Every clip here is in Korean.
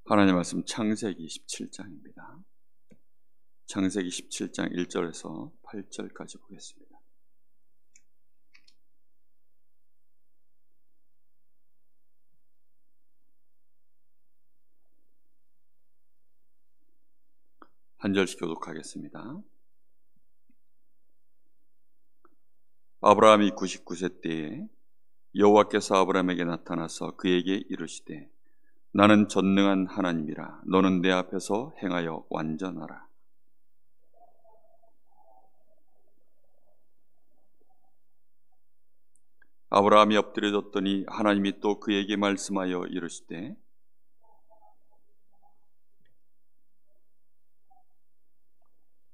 하나님 말씀 창세기 17장입니다. 창세기 17장 1절에서 8절까지 보겠습니다. 한 절씩 교독하겠습니다. 아브라함이 99세 때에 여호와께서 아브라함에게 나타나서 그에게 이르시되 나는 전능한 하나님이라 너는 내 앞에서 행하여 완전하라. 아브라함이 엎드려졌더니 하나님이 또 그에게 말씀하여 이르시되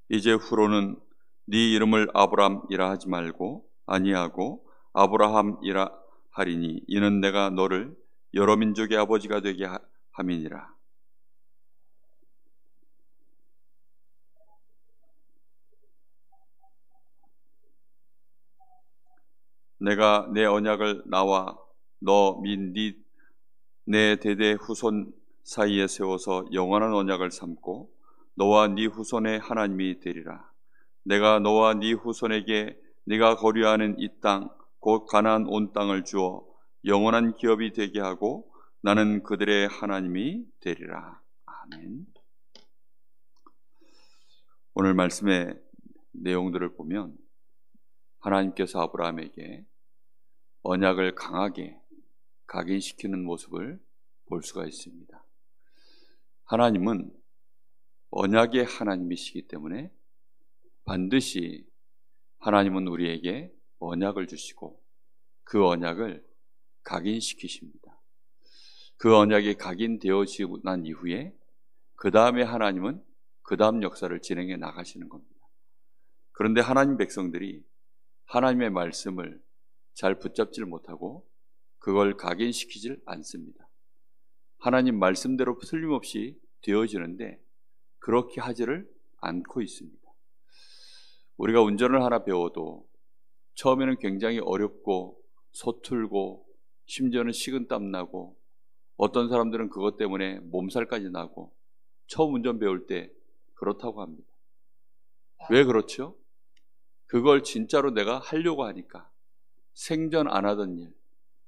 이제 후로는 네 이름을 아브람이라 하지 말고 아니하고 아브라함이라 하리니 이는 내가 너를 여러 민족의 아버지가 되게 함이니라. 내가 내 언약을 나와 너 및 내 대대 후손 사이에 세워서 영원한 언약을 삼고 너와 네 후손의 하나님이 되리라. 내가 너와 네 후손에게 네가 거류하는 이 땅 곧 가나안 온 땅을 주어 영원한 기업이 되게 하고 나는 그들의 하나님이 되리라. 아멘. 오늘 말씀의 내용들을 보면 하나님께서 아브라함에게 언약을 강하게 각인시키는 모습을 볼 수가 있습니다. 하나님은 언약의 하나님이시기 때문에 반드시 하나님은 우리에게 언약을 주시고 그 언약을 각인시키십니다. 그 언약이 각인되어지고 난 이후에 그 다음에 하나님은 그 다음 역사를 진행해 나가시는 겁니다. 그런데 하나님 백성들이 하나님의 말씀을 잘 붙잡지를 못하고 그걸 각인시키질 않습니다. 하나님 말씀대로 틀림없이 되어지는데 그렇게 하지를 않고 있습니다. 우리가 운전을 하나 배워도 처음에는 굉장히 어렵고 서툴고 심지어는 식은땀 나고 어떤 사람들은 그것 때문에 몸살까지 나고 처음 운전 배울 때 그렇다고 합니다. 왜 그렇죠? 그걸 진짜로 내가 하려고 하니까 생전 안 하던 일,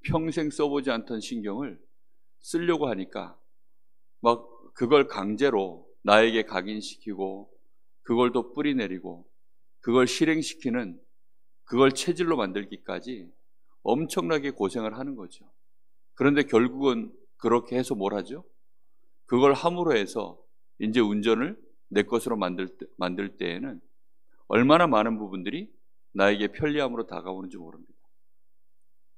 평생 써보지 않던 신경을 쓰려고 하니까 막 그걸 강제로 나에게 각인시키고 그걸 또 뿌리내리고 그걸 실행시키는 그걸 체질로 만들기까지 엄청나게 고생을 하는 거죠. 그런데 결국은 그렇게 해서 뭘 하죠? 그걸 함으로 해서 이제 운전을 내 것으로 만들 때에는 얼마나 많은 부분들이 나에게 편리함으로 다가오는지 모릅니다.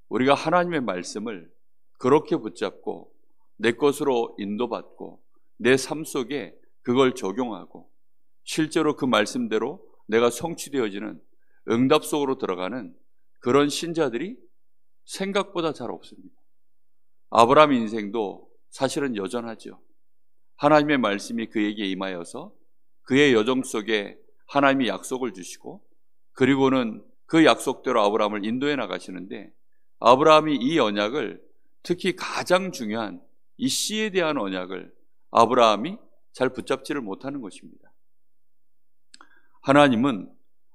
우리가 하나님의 말씀을 그렇게 붙잡고 내 것으로 인도받고 내 삶 속에 그걸 적용하고 실제로 그 말씀대로 내가 성취되어지는 응답 속으로 들어가는 그런 신자들이 생각보다 잘 없습니다. 아브라함 인생도 사실은 여전하죠. 하나님의 말씀이 그에게 임하여서 그의 여정 속에 하나님이 약속을 주시고 그리고는 그 약속대로 아브라함을 인도해 나가시는데 아브라함이 이 언약을 특히 가장 중요한 이 씨에 대한 언약을 아브라함이 잘 붙잡지를 못하는 것입니다. 하나님은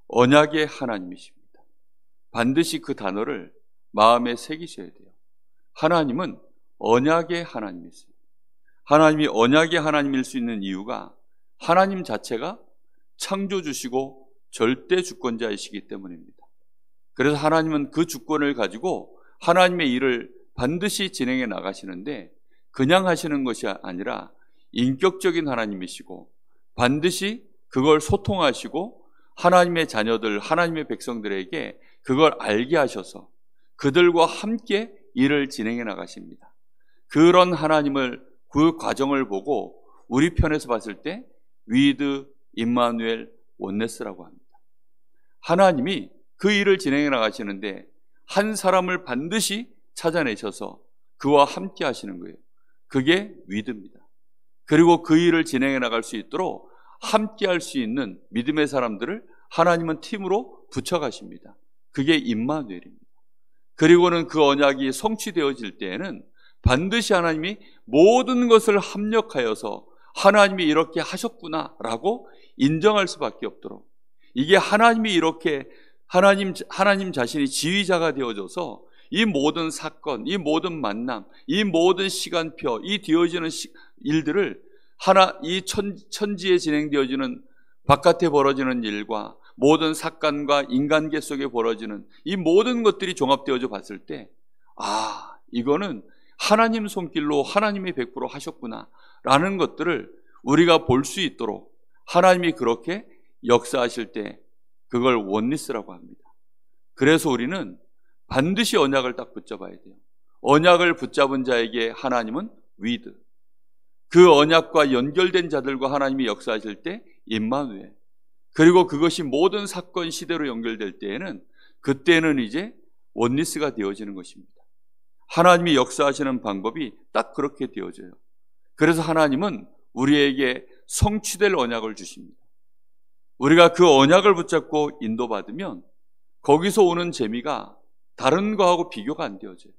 언약의 하나님이십니다. 반드시 그 단어를 마음에 새기셔야 돼요. 하나님은 언약의 하나님이세요. 하나님이 언약의 하나님일 수 있는 이유가 하나님 자체가 창조주시고 절대 주권자이시기 때문입니다. 그래서 하나님은 그 주권을 가지고 하나님의 일을 반드시 진행해 나가시는데 그냥 하시는 것이 아니라 인격적인 하나님이시고 반드시 그걸 소통하시고 하나님의 자녀들, 하나님의 백성들에게 그걸 알게 하셔서 그들과 함께 일을 진행해 나가십니다. 그런 하나님을 그 과정을 보고 우리 편에서 봤을 때 위드 임마누엘 원네스라고 합니다. 하나님이 그 일을 진행해 나가시는데 한 사람을 반드시 찾아내셔서 그와 함께 하시는 거예요. 그게 위드입니다. 그리고 그 일을 진행해 나갈 수 있도록 함께 할 수 있는 믿음의 사람들을 하나님은 팀으로 붙여가십니다. 그게 임마누엘입니다. 그리고는 그 언약이 성취되어질 때에는 반드시 하나님이 모든 것을 합력하여서 하나님이 이렇게 하셨구나라고 인정할 수밖에 없도록, 이게 하나님이 이렇게 하나님 자신이 지휘자가 되어져서 이 모든 사건, 이 모든 만남, 이 모든 시간표, 이 되어지는 일들을 이 천지에 진행되어지는 바깥에 벌어지는 일과 모든 사건과 인간계 속에 벌어지는 이 모든 것들이 종합되어져 봤을 때, 이거는 하나님 손길로 하나님이 100% 하셨구나 라는 것들을 우리가 볼 수 있도록 하나님이 그렇게 역사하실 때 그걸 원리스라고 합니다. 그래서 우리는 반드시 언약을 딱 붙잡아야 돼요. 언약을 붙잡은 자에게 하나님은 위드, 그 언약과 연결된 자들과 하나님이 역사하실 때 임마누엘, 그리고 그것이 모든 사건 시대로 연결될 때에는 그때는 이제 원리스가 되어지는 것입니다. 하나님이 역사하시는 방법이 딱 그렇게 되어져요. 그래서 하나님은 우리에게 성취될 언약을 주십니다. 우리가 그 언약을 붙잡고 인도받으면 거기서 오는 재미가 다른 거하고 비교가 안 되어져요.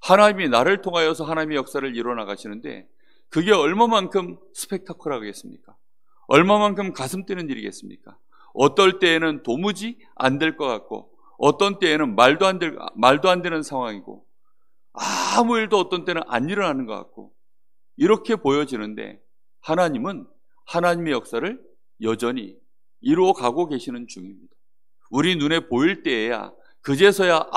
하나님이 나를 통하여서 하나님의 역사를 이뤄나가시는데 그게 얼마만큼 스펙타클하겠습니까? 얼마만큼 가슴 뛰는 일이겠습니까? 어떨 때에는 도무지 안 될 것 같고, 어떤 때에는 말도 안 되는 상황이고, 아무 일도 어떤 때는 안 일어나는 것 같고, 이렇게 보여지는데 하나님은 하나님의 역사를 여전히 이루어가고 계시는 중입니다. 우리 눈에 보일 때에야 그제서야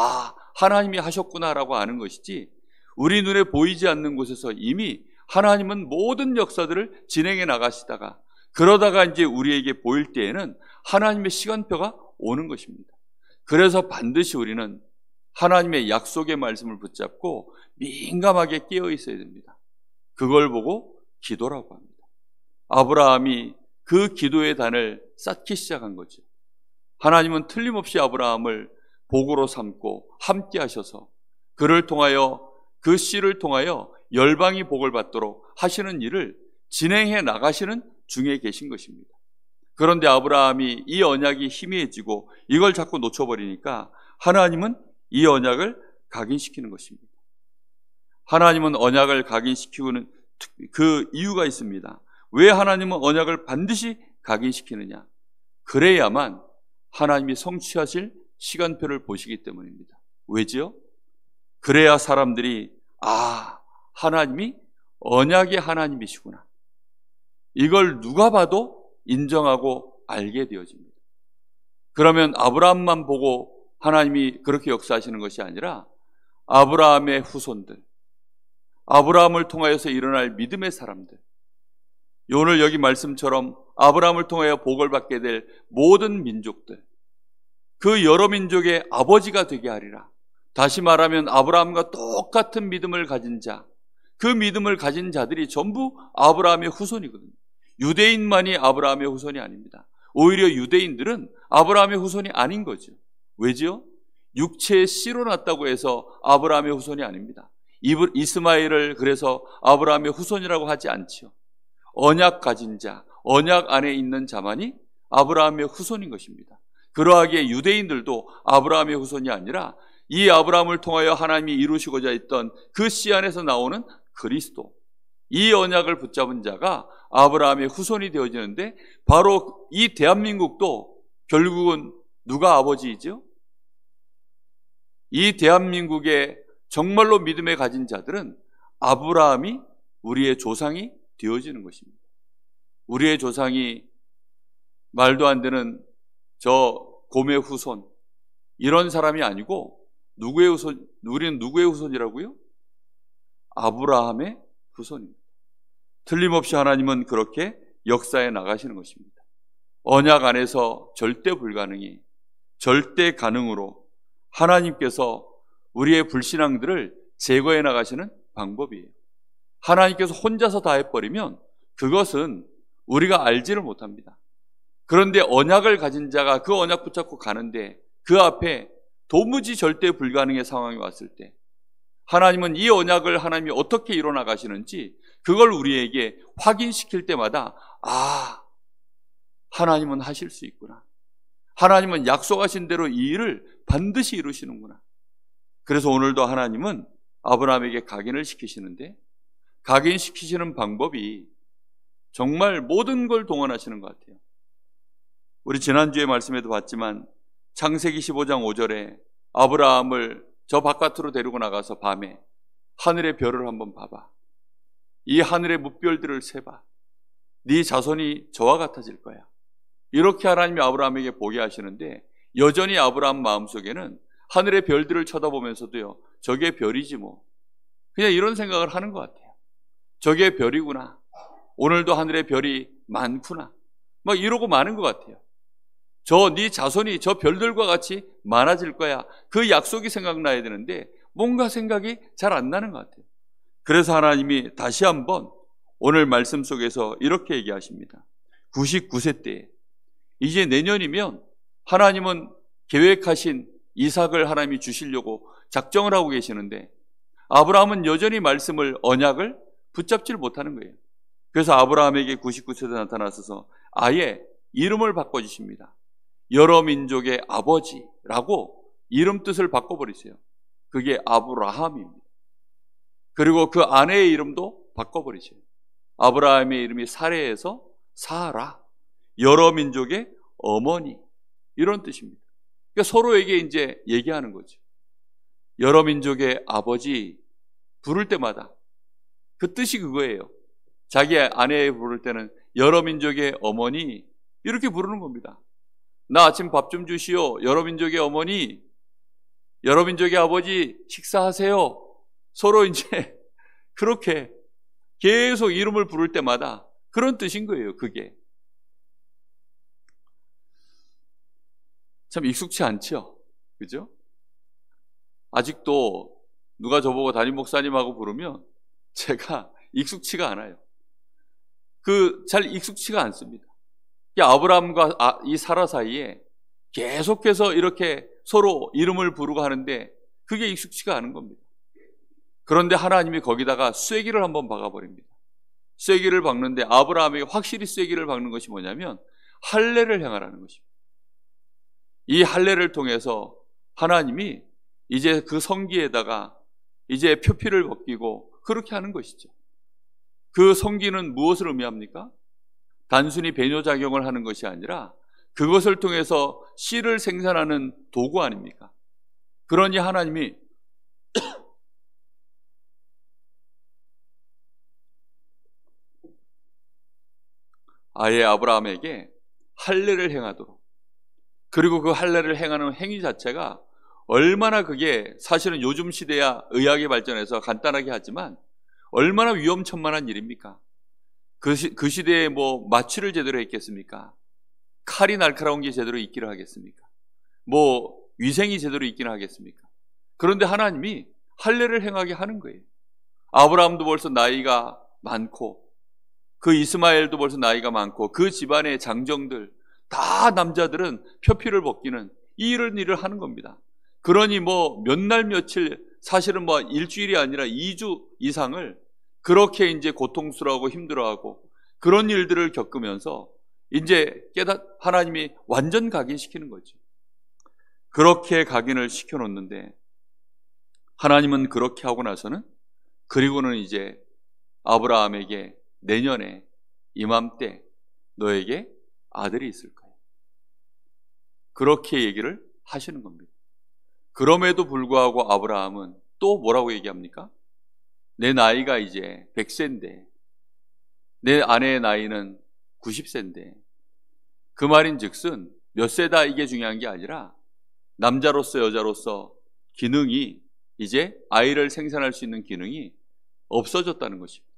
하나님이 하셨구나라고 아는 것이지, 우리 눈에 보이지 않는 곳에서 이미 하나님은 모든 역사들을 진행해 나가시다가 그러다가 이제 우리에게 보일 때에는 하나님의 시간표가 오는 것입니다. 그래서 반드시 우리는 하나님의 약속의 말씀을 붙잡고 민감하게 깨어 있어야 됩니다. 그걸 보고 기도라고 합니다. 아브라함이 그 기도의 단을 쌓기 시작한 거죠. 하나님은 틀림없이 아브라함을 복으로 삼고 함께 하셔서 그를 통하여, 그 씨를 통하여 열방이 복을 받도록 하시는 일을 진행해 나가시는 중에 계신 것입니다. 그런데 아브라함이 이 언약이 희미해지고 이걸 자꾸 놓쳐버리니까 하나님은 이 언약을 각인시키는 것입니다. 하나님은 언약을 각인시키는 그 이유가 있습니다. 왜 하나님은 언약을 반드시 각인시키느냐? 그래야만 하나님이 성취하실 시간표를 보시기 때문입니다. 왜지요? 그래야 사람들이 하나님이 언약의 하나님이시구나, 이걸 누가 봐도 인정하고 알게 되어집니다. 그러면 아브라함만 보고 하나님이 그렇게 역사하시는 것이 아니라 아브라함의 후손들, 아브라함을 통하여서 일어날 믿음의 사람들, 오늘 여기 말씀처럼 아브라함을 통하여 복을 받게 될 모든 민족들, 그 여러 민족의 아버지가 되게 하리라. 다시 말하면 아브라함과 똑같은 믿음을 가진 자, 그 믿음을 가진 자들이 전부 아브라함의 후손이거든요. 유대인만이 아브라함의 후손이 아닙니다. 오히려 유대인들은 아브라함의 후손이 아닌 거죠. 왜지요? 육체의 씨로 났다고 해서 아브라함의 후손이 아닙니다. 이스마엘을 그래서 아브라함의 후손이라고 하지 않지요. 언약 가진 자, 언약 안에 있는 자만이 아브라함의 후손인 것입니다. 그러하기에 유대인들도 아브라함의 후손이 아니라 이 아브라함을 통하여 하나님이 이루시고자 했던 그 씨 안에서 나오는 그리스도, 이 언약을 붙잡은 자가 아브라함의 후손이 되어지는데, 바로 이 대한민국도 결국은 누가 아버지이죠? 이 대한민국의 정말로 믿음에 가진 자들은 아브라함이 우리의 조상이 되어지는 것입니다. 우리의 조상이 말도 안 되는 저 곰의 후손, 이런 사람이 아니고 누구의 후손? 우리는 누구의 후손이라고요? 아브라함의 후손입니다. 틀림없이 하나님은 그렇게 역사에 나가시는 것입니다. 언약 안에서 절대 불가능이 절대 가능으로 하나님께서 우리의 불신앙들을 제거해 나가시는 방법이에요. 하나님께서 혼자서 다 해버리면 그것은 우리가 알지를 못합니다. 그런데 언약을 가진 자가 그 언약 붙잡고 가는데 그 앞에 도무지 절대 불가능의 상황이 왔을 때 하나님은 이 언약을 하나님이 어떻게 이뤄나가시는지 그걸 우리에게 확인시킬 때마다 하나님은 하실 수 있구나, 하나님은 약속하신 대로 이 일을 반드시 이루시는구나. 그래서 오늘도 하나님은 아브라함에게 각인을 시키시는데, 각인시키시는 방법이 정말 모든 걸 동원하시는 것 같아요. 우리 지난주에 말씀에도 봤지만 창세기 15장 5절에 아브라함을 저 바깥으로 데리고 나가서 밤에 하늘의 별을 한번 봐봐. 이 하늘의 뭇별들을 세봐. 네 자손이 저와 같아질 거야. 이렇게 하나님이 아브라함에게 보게 하시는데, 여전히 아브라함 마음속에는 하늘의 별들을 쳐다보면서도요, 저게 별이지 뭐, 그냥 이런 생각을 하는 것 같아요. 저게 별이구나. 오늘도 하늘의 별이 많구나. 막 이러고 마는 것 같아요. 네 자손이 저 별들과 같이 많아질 거야. 그 약속이 생각나야 되는데 뭔가 생각이 잘 안 나는 것 같아요. 그래서 하나님이 다시 한번 오늘 말씀 속에서 이렇게 얘기하십니다. 99세 때에, 이제 내년이면 하나님은 계획하신 이삭을 하나님이 주시려고 작정을 하고 계시는데, 아브라함은 여전히 말씀을, 언약을 붙잡지를 못하는 거예요. 그래서 아브라함에게 99세 때 나타나셔서 아예 이름을 바꿔주십니다. 여러 민족의 아버지라고 이름 뜻을 바꿔버리세요. 그게 아브라함입니다. 그리고 그 아내의 이름도 바꿔버리세요. 아브라함의 이름이 사레에서 사라, 여러 민족의 어머니, 이런 뜻입니다. 그러니까 서로에게 이제 얘기하는 거죠. 여러 민족의 아버지 부를 때마다 그 뜻이 그거예요. 자기 아내 부를 때는 여러 민족의 어머니, 이렇게 부르는 겁니다. 나 아침 밥 좀 주시오. 여러 민족의 어머니, 여러 민족의 아버지 식사하세요. 서로 이제 그렇게 계속 이름을 부를 때마다 그런 뜻인 거예요. 그게 참 익숙치 않죠? 그죠? 아직도 누가 저보고 담임 목사님하고 부르면 제가 익숙치가 않아요. 잘 익숙치가 않습니다. 아브라함과 이 사라 사이에 계속해서 이렇게 서로 이름을 부르고 하는데 그게 익숙치가 않은 겁니다. 그런데 하나님이 거기다가 쐐기를 한번 박아버립니다. 쐐기를 박는데, 아브라함에게 확실히 쐐기를 박는 것이 뭐냐면 할례를 행하라는 것입니다. 이 할례를 통해서 하나님이 이제 그 성기에다가 이제 표피를 벗기고 그렇게 하는 것이죠. 그 성기는 무엇을 의미합니까? 단순히 배뇨작용을 하는 것이 아니라 그것을 통해서 씨를 생산하는 도구 아닙니까? 그러니 하나님이 아예 아브라함에게 할례를 행하도록, 그리고 그 할례를 행하는 행위 자체가 얼마나, 그게 사실은 요즘 시대야 의학이 발전해서 간단하게 하지만 얼마나 위험천만한 일입니까? 그 시대에 뭐 마취를 제대로 했겠습니까? 칼이 날카로운 게 제대로 있기를 하겠습니까? 뭐 위생이 제대로 있기는 하겠습니까? 그런데 하나님이 할례를 행하게 하는 거예요. 아브라함도 벌써 나이가 많고, 그 이스마엘도 벌써 나이가 많고, 그 집안의 장정들 다, 남자들은 표피를 벗기는 이런 일을 하는 겁니다. 그러니 뭐 몇 날 며칠, 사실은 뭐 일주일이 아니라 2주 이상을 그렇게 이제 고통스러워하고 힘들어하고 그런 일들을 겪으면서 이제 하나님이 완전 각인시키는 거죠. 그렇게 각인을 시켜놓는데, 하나님은 그렇게 하고 나서는, 그리고는 이제 아브라함에게 내년에 이맘때 너에게 아들이 있을 거야, 그렇게 얘기를 하시는 겁니다. 그럼에도 불구하고 아브라함은 또 뭐라고 얘기합니까? 내 나이가 이제 100세인데 내 아내의 나이는 90세인데, 그 말인 즉슨 몇 세다 이게 중요한 게 아니라 남자로서 여자로서 기능이, 이제 아이를 생산할 수 있는 기능이 없어졌다는 것입니다.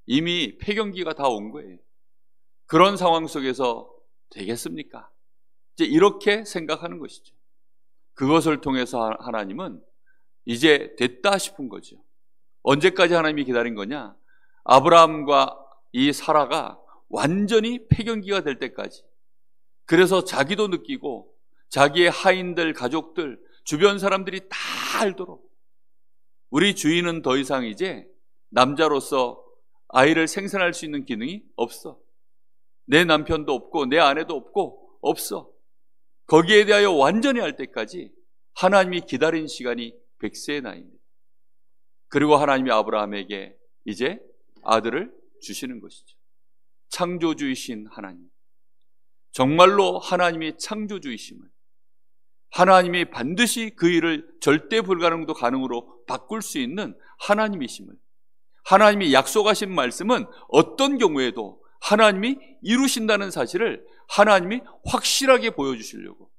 이미 폐경기가 다 온 거예요. 그런 상황 속에서 되겠습니까? 이제 이렇게 생각하는 것이죠. 그것을 통해서 하나님은 이제 됐다 싶은 거죠. 언제까지 하나님이 기다린 거냐? 아브라함과 이 사라가 완전히 폐경기가 될 때까지. 그래서 자기도 느끼고 자기의 하인들, 가족들, 주변 사람들이 다 알도록, 우리 주인은 더 이상 이제 남자로서 아이를 생산할 수 있는 기능이 없어. 내 남편도 없고 내 아내도 없고 없어. 거기에 대하여 완전히 알 때까지 하나님이 기다린 시간이 100세의 나이입니다. 그리고 하나님이 아브라함에게 이제 아들을 주시는 것이죠. 창조주이신 하나님, 정말로 하나님이 창조주이심을, 하나님이 반드시 그 일을 절대 불가능도 가능으로 바꿀 수 있는 하나님이심을, 하나님이 약속하신 말씀은 어떤 경우에도 하나님이 이루신다는 사실을 하나님이 확실하게 보여주시려고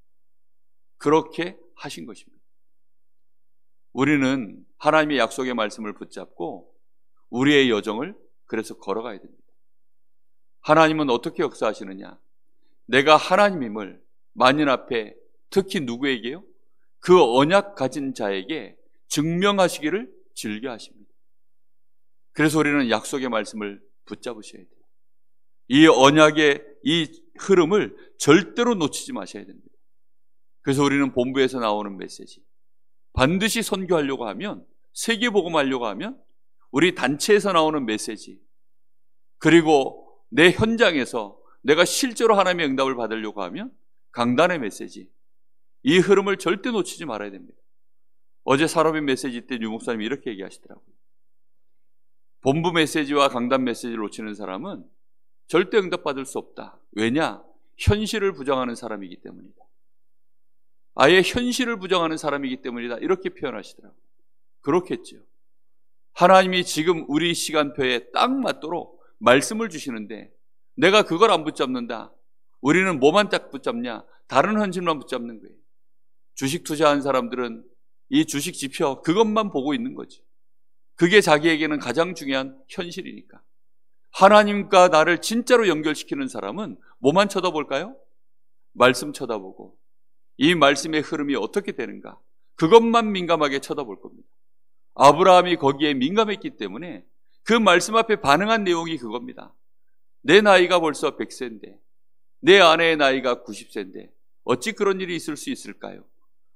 그렇게 하신 것입니다. 우리는 하나님의 약속의 말씀을 붙잡고 우리의 여정을 그래서 걸어가야 됩니다. 하나님은 어떻게 역사하시느냐? 내가 하나님임을 만인 앞에, 특히 누구에게요? 그 언약 가진 자에게 증명하시기를 즐겨 하십니다. 그래서 우리는 약속의 말씀을 붙잡으셔야 돼요. 이 언약의 이 흐름을 절대로 놓치지 마셔야 됩니다. 그래서 우리는 본부에서 나오는 메시지, 반드시 선교하려고 하면, 세계복음하려고 하면 우리 단체에서 나오는 메시지, 그리고 내 현장에서 내가 실제로 하나님의 응답을 받으려고 하면 강단의 메시지, 이 흐름을 절대 놓치지 말아야 됩니다. 어제 사로빈 메시지 때 유 목사님이 이렇게 얘기하시더라고요. 본부 메시지와 강단 메시지를 놓치는 사람은 절대 응답받을 수 없다. 왜냐? 현실을 부정하는 사람이기 때문이다. 아예 현실을 부정하는 사람이기 때문이다. 이렇게 표현하시더라고요. 그렇겠죠. 하나님이 지금 우리 시간표에 딱 맞도록 말씀을 주시는데 내가 그걸 안 붙잡는다. 우리는 뭐만 딱 붙잡냐? 다른 현실만 붙잡는 거예요. 주식 투자한 사람들은 이 주식 지표 그것만 보고 있는 거죠. 그게 자기에게는 가장 중요한 현실이니까. 하나님과 나를 진짜로 연결시키는 사람은 뭐만 쳐다볼까요? 말씀 쳐다보고 이 말씀의 흐름이 어떻게 되는가, 그것만 민감하게 쳐다볼 겁니다. 아브라함이 거기에 민감했기 때문에 그 말씀 앞에 반응한 내용이 그겁니다. 내 나이가 벌써 100세인데 내 아내의 나이가 90세인데 어찌 그런 일이 있을 수 있을까요?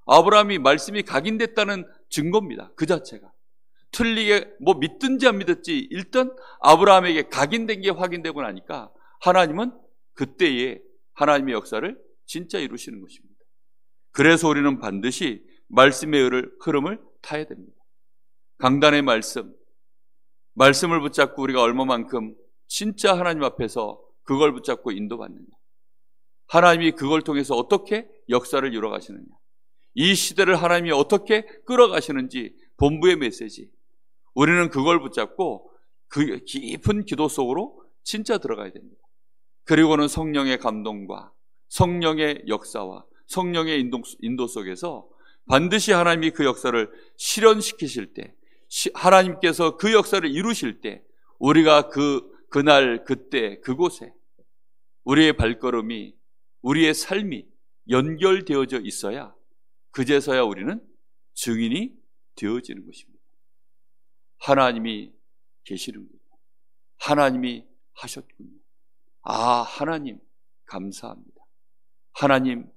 아브라함이 말씀이 각인됐다는 증거입니다. 그 자체가. 틀리게 뭐 믿든지 안 믿었지 일단 아브라함에게 각인된 게 확인되고 나니까 하나님은 그때에 하나님의 역사를 진짜 이루시는 것입니다. 그래서 우리는 반드시 말씀의 흐름을 타야 됩니다. 강단의 말씀을 붙잡고 우리가 얼마만큼 진짜 하나님 앞에서 그걸 붙잡고 인도받느냐, 하나님이 그걸 통해서 어떻게 역사를 이뤄가시느냐, 이 시대를 하나님이 어떻게 끌어가시는지 본부의 메시지, 우리는 그걸 붙잡고 그 깊은 기도 속으로 진짜 들어가야 됩니다. 그리고는 성령의 감동과 성령의 역사와 성령의 인도 속에서 반드시 하나님이 그 역사를 실현시키실 때, 하나님께서 그 역사를 이루실 때 우리가 그날 그때 그곳에 우리의 발걸음이, 우리의 삶이 연결되어져 있어야 그제서야 우리는 증인이 되어지는 것입니다. 하나님이 계시는군요. 하나님이 하셨군요. 아, 하나님 감사합니다. 하나님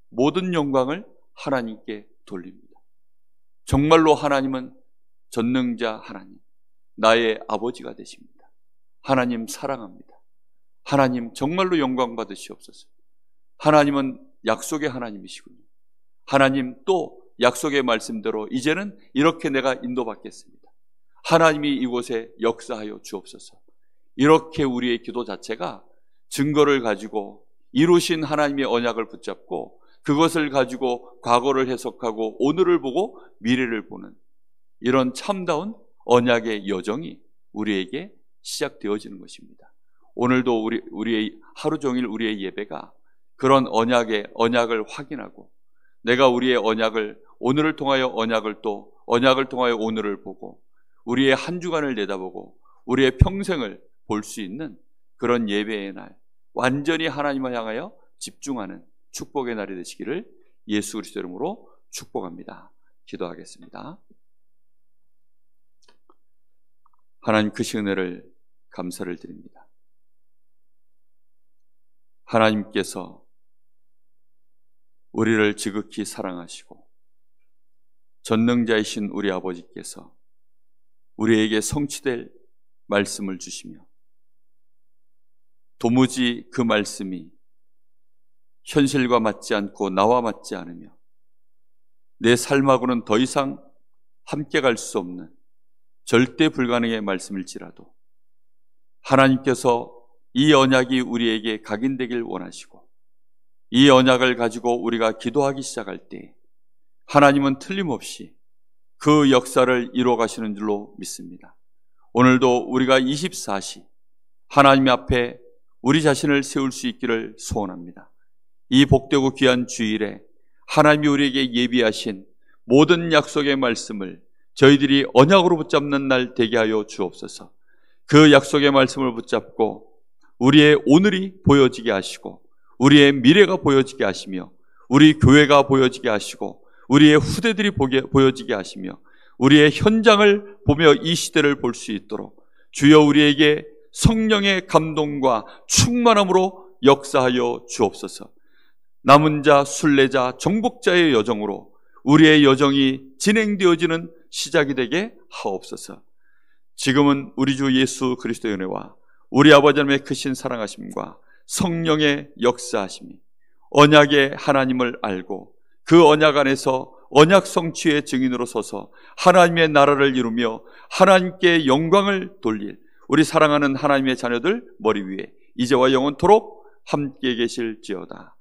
모든 영광을 하나님께 돌립니다. 정말로 하나님은 전능자 하나님, 나의 아버지가 되십니다. 하나님 사랑합니다. 하나님 정말로 영광 받으시옵소서. 하나님은 약속의 하나님이시군요. 하나님 또 약속의 말씀대로 이제는 이렇게 내가 인도받겠습니다. 하나님이 이곳에 역사하여 주옵소서. 이렇게 우리의 기도 자체가 증거를 가지고 이루신 하나님의 언약을 붙잡고 그것을 가지고 과거를 해석하고 오늘을 보고 미래를 보는 이런 참다운 언약의 여정이 우리에게 시작되어지는 것입니다. 오늘도 우리의 하루 종일 우리의 예배가 그런 언약을 확인하고 내가 우리의 언약을, 오늘을 통하여 언약을 또 언약을 통하여 오늘을 보고 우리의 한 주간을 내다보고 우리의 평생을 볼 수 있는 그런 예배의 날, 완전히 하나님을 향하여 집중하는 축복의 날이 되시기를 예수 그리스도 이름으로 축복합니다. 기도하겠습니다. 하나님, 그 은혜를 감사를 드립니다. 하나님께서 우리를 지극히 사랑하시고 전능자이신 우리 아버지께서 우리에게 성취될 말씀을 주시며 도무지 그 말씀이 현실과 맞지 않고 나와 맞지 않으며 내 삶하고는 더 이상 함께 갈 수 없는 절대 불가능의 말씀일지라도 하나님께서 이 언약이 우리에게 각인되길 원하시고 이 언약을 가지고 우리가 기도하기 시작할 때 하나님은 틀림없이 그 역사를 이루어 가시는 줄로 믿습니다. 오늘도 우리가 24시 하나님 앞에 우리 자신을 세울 수 있기를 소원합니다. 이 복되고 귀한 주일에 하나님이 우리에게 예비하신 모든 약속의 말씀을 저희들이 언약으로 붙잡는 날 되게 하여 주옵소서. 그 약속의 말씀을 붙잡고 우리의 오늘이 보여지게 하시고 우리의 미래가 보여지게 하시며 우리 교회가 보여지게 하시고 우리의 후대들이 보여지게 하시며 우리의 현장을 보며 이 시대를 볼 수 있도록 주여 우리에게 성령의 감동과 충만함으로 역사하여 주옵소서. 남은 자, 순례자, 정복자의 여정으로 우리의 여정이 진행되어지는 시작이 되게 하옵소서. 지금은 우리 주 예수 그리스도의 은혜와 우리 아버지 하나님의 크신 사랑하심과 성령의 역사하심이 언약의 하나님을 알고 그 언약 안에서 언약 성취의 증인으로 서서 하나님의 나라를 이루며 하나님께 영광을 돌릴 우리 사랑하는 하나님의 자녀들 머리 위에 이제와 영원토록 함께 계실지어다.